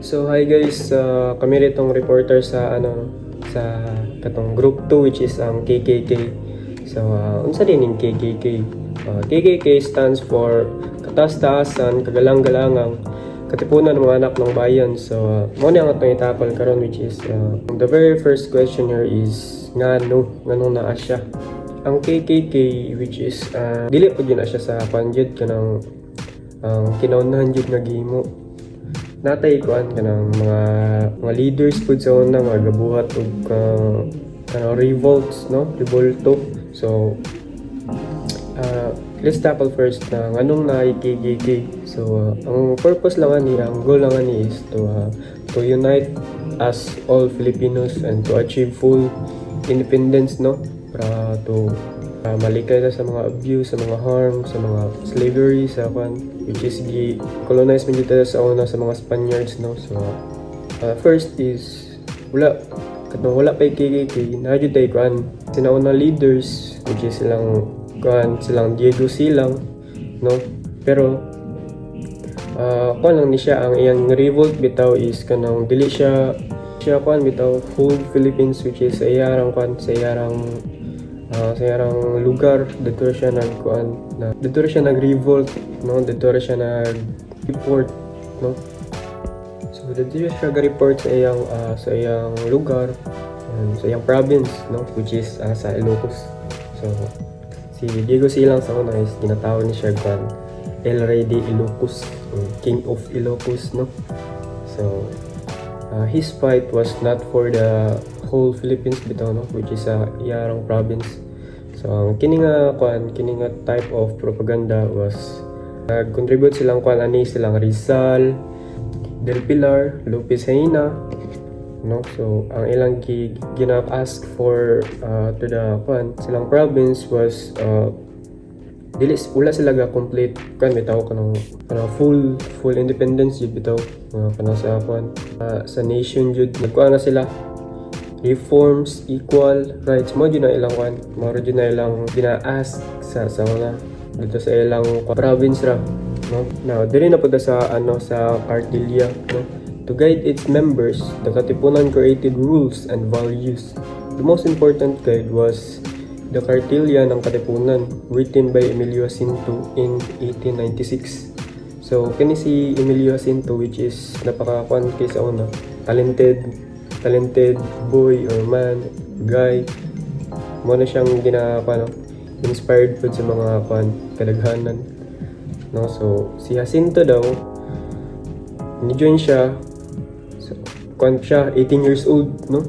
So hi guys, kami ritong reporter sa sa katong group 2 which is ang KKK. So unsa din ning KKK? KKK stands for Kataas-taasan, Kagalang-galangang, Katipunan ng mga anak ng bayan. So mo ni ang atong itakol karon which is the very first question here is ngano naa siya. Ang KKK which is dili pud yun na siya sa panjud kanang kinaunahan jud nga gihimo. Natay kuan kanang mga leaders pud sa una mga gabuhat og kanang revolts, no, revolto. So let's tackle first na nganong na KKK. So ang purpose lang ni, ang goal lang ni is to unite as all Filipinos and to achieve full independence, no, para to malikay sa mga abuse, sa mga harm, sa mga slavery, sa which is colonized man dito sa una sa mga Spaniards, no. So first is wala pa KKK na jud tay sinauna leaders which is silang Diego Silang, no, pero lang ni siya ang iyang revolt bitaw is kanang dili siya bitaw whole Philippines which is sa iyang lugar dito siya nag-revolt, no, dito siya nag-report, no. So dito siya nag-report sa iyang lugar and sa iyang province, no, which is sa Ilocos. So si Diego Silang sa una is ginatawag ni siya El Rey de Ilocos, King of Ilocos, no. So his fight was not for the whole Philippines bitaw, no, which is iyang province. So kini nga type of propaganda was nag-contribute silang silang Rizal, Del Pilar, Lopez Haina, no. So ang ilang gina-ask for to the silang province was wala sila ga complete bitaw kanang full independence jud bitaw kanang sa nation jud nagkuan na sila reforms, equal rights mo jud na ilang maro jud na ilang gina-ask sa mga dito sa ilang province ra, no. Now diri na pud sa Kartilya, no. To guide its members, the Katipunan created rules and values. The most important guide was the Kartilya ng Katipunan, written by Emilio Jacinto in 1896. So kini si Emilio Jacinto which is napaka-kwan kay sa una, talented boy or man, guy. Mo na siyang inspired po sa mga kadaghanan, no. So si Jacinto daw ni-join siya siya 18 years old, no.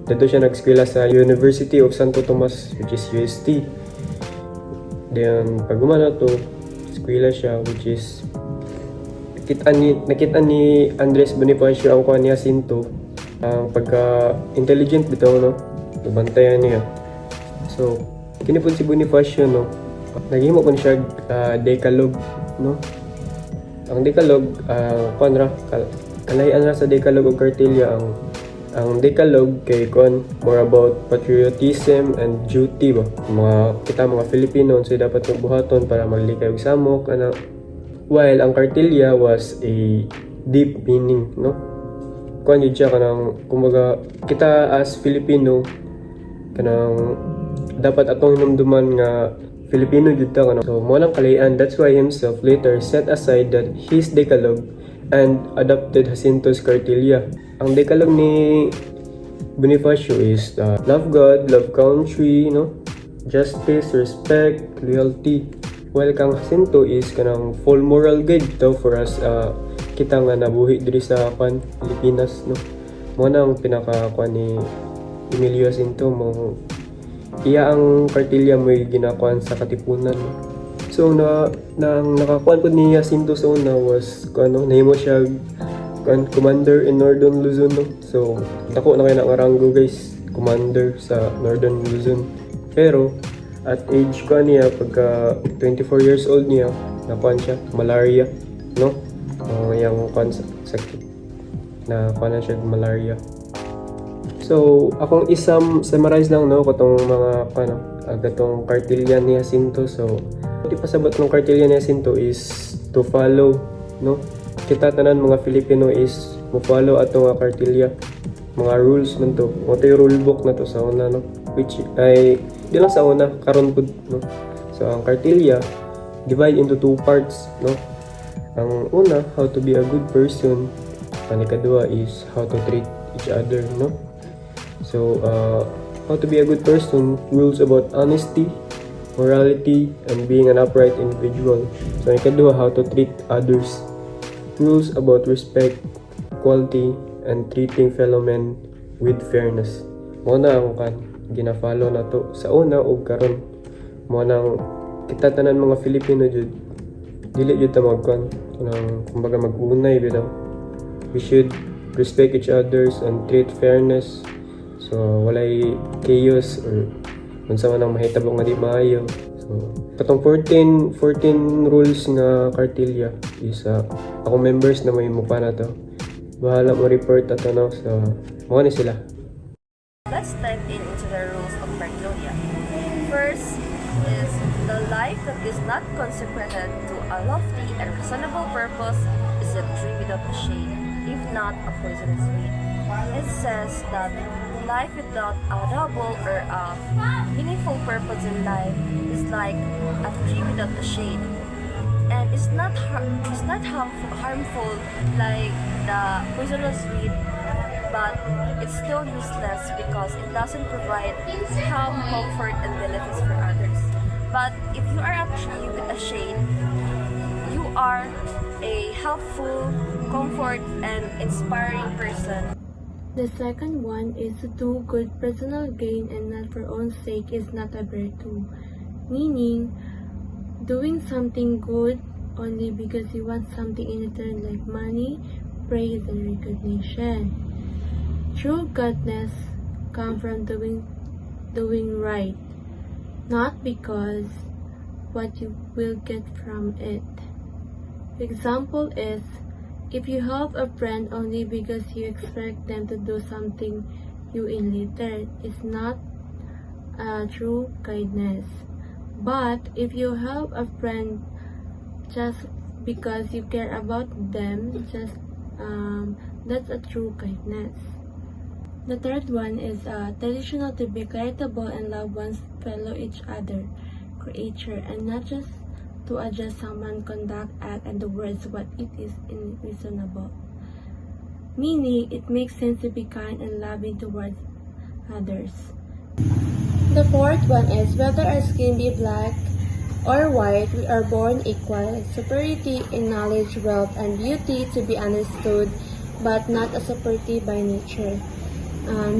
Dito siya nag-eskwela sa University of Santo Tomas which is UST. Then pag gumana to eskwela siya which is nakita ni Andres Bonifacio ang ni Jacinto ang pagka-intelligent bitaw, no, nabantayan niya. So kini po si Bonifacio, no, naghimo po siya Decalogue, no. Ang Decalogue kalayan ra sa Decalogue og Kartilya ang Decalogue kay more about patriotism and duty ba. Mga Filipino so dapat magbuhaton para maglikay og samok while ang Kartilya was a deep meaning, no. Yun siya kumbaga kita as Filipino dapat atong hinumduman nga Filipino jud ta so mo lang kalayan. That's why himself later set aside that his Decalogue and adopted Jacinto's Kartilya. Ang Decalogue ni Bonifacio is love God, love country, no, justice, respect, loyalty. While kang Jacinto is full moral guide daw for us kita nga nabuhi diri sa Pilipinas, no. Mo na ang pinaka ni Emilio Jacinto mo iya ang Kartilya mo ginakuan sa Katipunan, no? So nakakuan po ni Jacinto sa una was nahimo siya commander in Northern Luzon, no? So dako na kay nga rango guys, commander sa Northern Luzon. Pero at age niya pagka 24 years old niya nakuan siya malaria, no. Yang sakit na kuan siya malaria. So akong summarize lang, no, katong mga gatong Kartilya ni Jacinto. So pasabot ng Kartilya ni Jacinto is to follow, no, kita tanan mga Filipino is mo follow ato nga Kartilya, mga rules man to, mo to yung rule book na to sa una, no, which ay di lang sa una karon pud, no. So ang Kartilya divide into two parts, no. Ang una, how to be a good person, ang ikadua is how to treat each other, no. So how to be a good person, rules about honesty, morality, and being an upright individual. So ikadua, how to treat others, rules about respect, equality, and treating fellow men with fairness. Mo na ang gina-follow na to sa una ug karon. Mo nang kita tanan mga Filipino jud dili jud ta magkuan nang kumbaga mag-unay bitaw. We should respect each others and treat fairness. So walay chaos or unsa man ang mahitabo nga di maayo. So katong 14 rules nga Kartilya is ako members na may mupa na to. Bahala mo report ato no, so mo ni sila. Let's dive into the rules of Kartilya. First is the life that is not consecrated to a lofty and reasonable purpose is a tree without a shade, if not a poisonous weed. It says that life without a noble or a meaningful purpose in life is like a tree without a shade, and it's not harmful like the poisonous weed, but it's still useless because it doesn't provide calm, comfort, and benefits for others. But if you are a tree with a shade, you are a helpful, comfort, and inspiring person. The second one is to do good personal gain and not for own sake is not a virtue. Meaning, doing something good only because you want something in return like money, praise, and recognition. True godness comes from doing right, not because what you will get from it. Example is, if you help a friend only because you expect them to do something you in return, it's not true kindness. But if you help a friend just because you care about them, that's a true kindness. The third one is traditional to be charitable and love one's fellow each other, creature, and not just to adjust someone's conduct, act, and the words what it is unreasonable. Meaning, it makes sense to be kind and loving towards others. The fourth one is whether our skin be black or white, we are born equal. Superiority in knowledge, wealth, and beauty to be understood, but not a superiority by nature.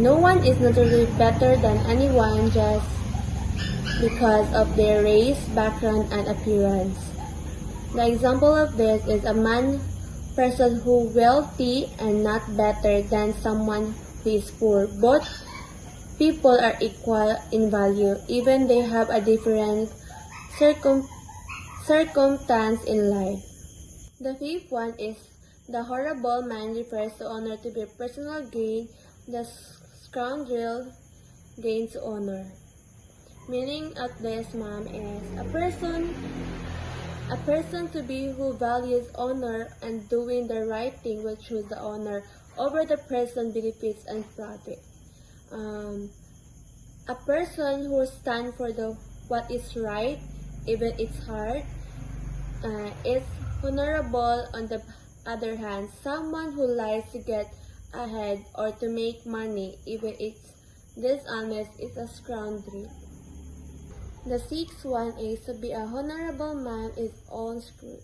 No one is naturally better than anyone just because of their race, background, and appearance. The example of this is a person who wealthy and not better than someone who is poor. Both people are equal in value, even they have a different circumstance in life. The fifth one is the horrible man refers to honor to be personal gain. The scoundrel gains honor. Meaning of this, ma'am, is a person to be who values honor and doing the right thing will choose the honor over the present benefits and profit. A person who stands for what is right, even it's hard, is honorable. On the other hand, someone who lies to get ahead or to make money, even it's dishonest, is a scoundrel. The sixth one is to be a honorable man is own screwed.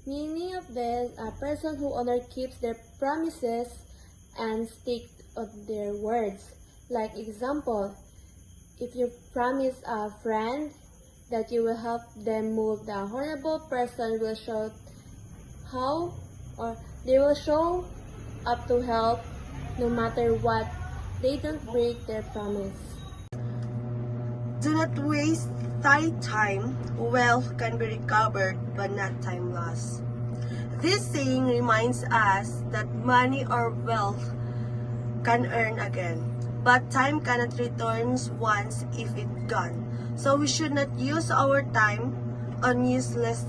Meaning of this, a person who honor keeps their promises and stick to their words. Like example, if you promise a friend that you will help them move, the honorable person will show how, or they will show up to help no matter what. They don't break their promise. Do not waste time. Wealth can be recovered, but not time lost. This saying reminds us that money or wealth can earn again, but time cannot return once if it's gone. So we should not use our time on useless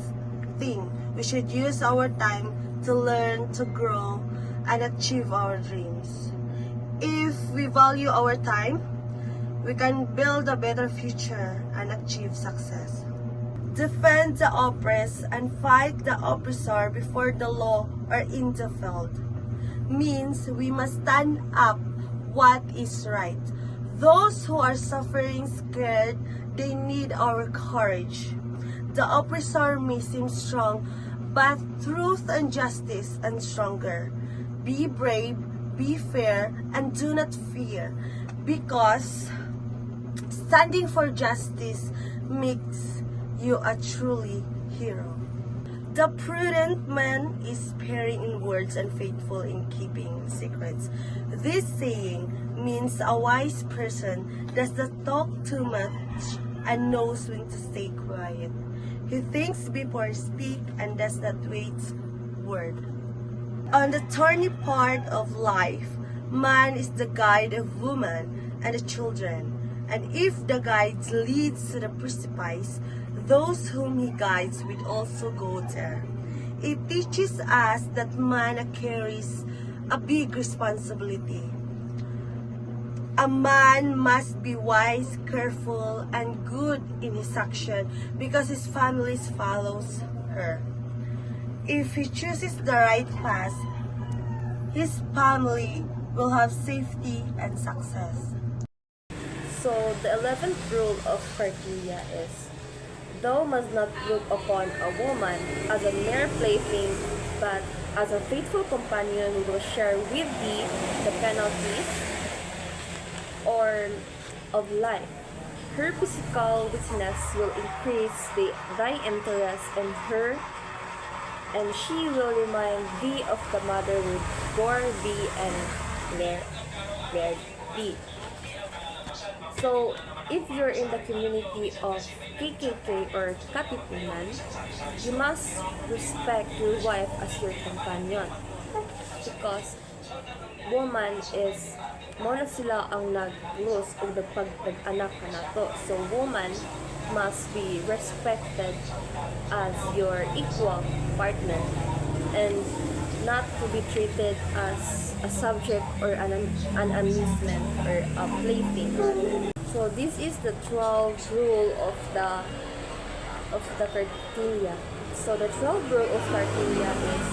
think we should use our time to learn, to grow, and achieve our dreams. If we value our time, we can build a better future and achieve success. Defend the oppressed and fight the oppressor before the law are in the field means we must stand up what is right. Those who are suffering scared, they need our courage. The oppressor may seem strong, but truth and justice are stronger. Be brave, be fair, and do not fear, because standing for justice makes you a truly hero. The prudent man is sparing in words and faithful in keeping secrets. This saying means a wise person does not talk too much and knows when to stay quiet. He thinks before he speaks and does not waste word. On the thorny part of life, man is the guide of woman and the children. And if the guide leads to the precipice, those whom he guides will also go there. It teaches us that man carries a big responsibility. A man must be wise, careful, and good in his action because his family follows her. If he chooses the right path, his family will have safety and success. So the 11th rule of Kartilya is, thou must not look upon a woman as a mere plaything, but as a faithful companion who will share with thee the penalties or of life. Her physical weakness will increase thy interest in her, and she will remind thee of the mother who bore thee and reared thee. So, if you're in the community of KKK or Katipunan, you must respect your wife as your companion. Because woman is, mo na sila ang nag-lose o nagpag-anak ka na to. So, woman must be respected as your equal partner and not to be treated as a subject or an amusement or a plaything. So this is the 12th rule of the Kartilya. So the 12th rule of Kartilya is,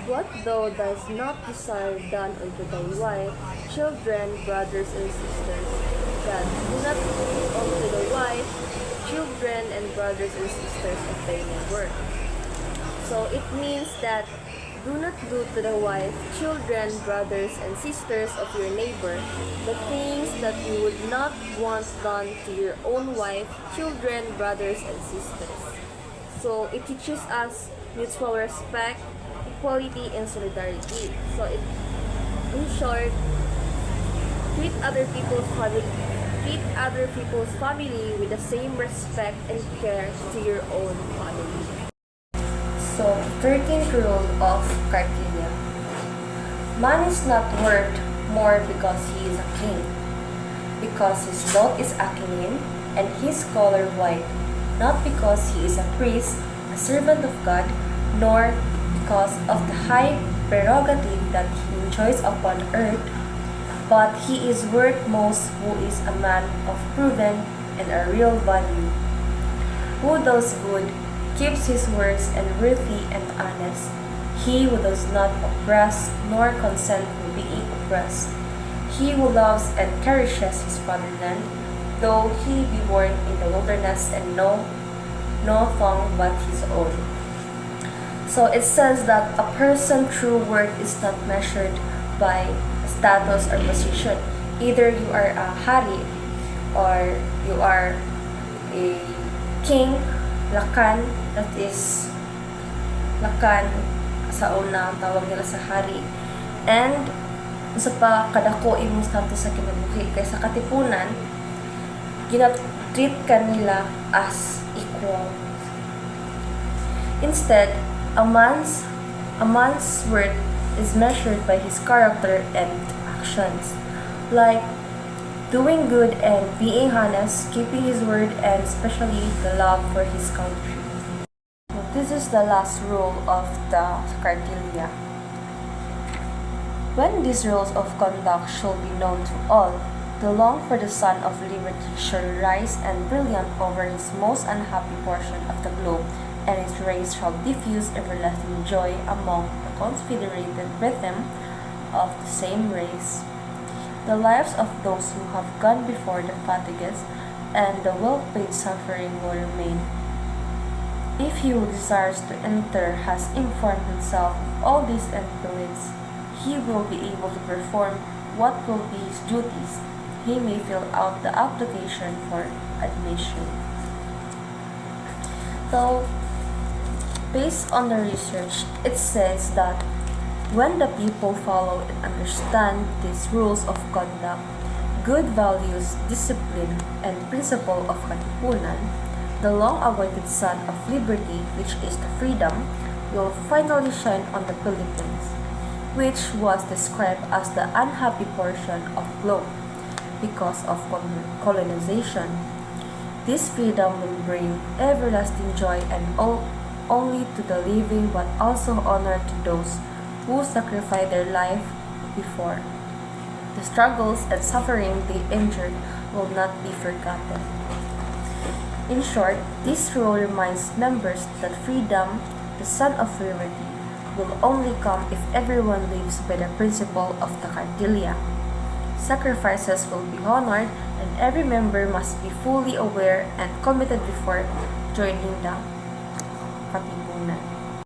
what thou does not desire done unto thy wife, children, brothers, and sisters, that do not give unto the wife, children, and brothers and sisters of thy neighbor. So it means that do not do to the wife, children, brothers, and sisters of your neighbor the things that you would not want done to your own wife, children, brothers, and sisters. So it teaches us mutual respect, equality, and solidarity. So it, in short, treat other people's family with the same respect and care to your own family. So, 13th rule of Kartilya. Man is not worth more because he is a king, because his cloth is aquiline and his color white, not because he is a priest, a servant of God, nor because of the high prerogative that he enjoys upon earth, but he is worth most who is a man of proven and a real value, who does good, keeps his words, and worthy and honest, he who does not oppress nor consent to being oppressed, he who loves and cherishes his fatherland, though he be born in the wilderness and know no tongue but his own. So it says that a person's true worth is not measured by status or position. Either you are a hari or you are a king, lakan, that is lakan sa una tawag nila sa hari, and sa pa kadako imong status sa kinabuhi kay sa katipunan ginatreat kanila as equal. Instead, a man's worth is measured by his character and actions, like doing good and being honest, keeping his word, and especially the love for his country. This is the last rule of the Kartilya. When these rules of conduct shall be known to all, the long for the sun of liberty shall rise and brilliant over his most unhappy portion of the globe, and its rays shall diffuse everlasting joy among the confederated brethren of the same race. The lives of those who have gone before the fatigues and the well-paid suffering will remain. If he who desires to enter has informed himself of all these and believes, he will be able to perform what will be his duties. He may fill out the application for admission. So, based on the research, it says that when the people follow and understand these rules of conduct, good values, discipline, and principle of Katipunan, the long-awaited sun of liberty, which is the freedom, will finally shine on the Philippines, which was described as the unhappy portion of the globe because of colonization. This freedom will bring everlasting joy and only to the living, but also honor to those who sacrificed their life before. The struggles and suffering they endured will not be forgotten. In short, this rule reminds members that freedom, the son of liberty, will only come if everyone lives by the principle of the Kartilya. Sacrifices will be honored, and every member must be fully aware and committed before joining the Katipunan.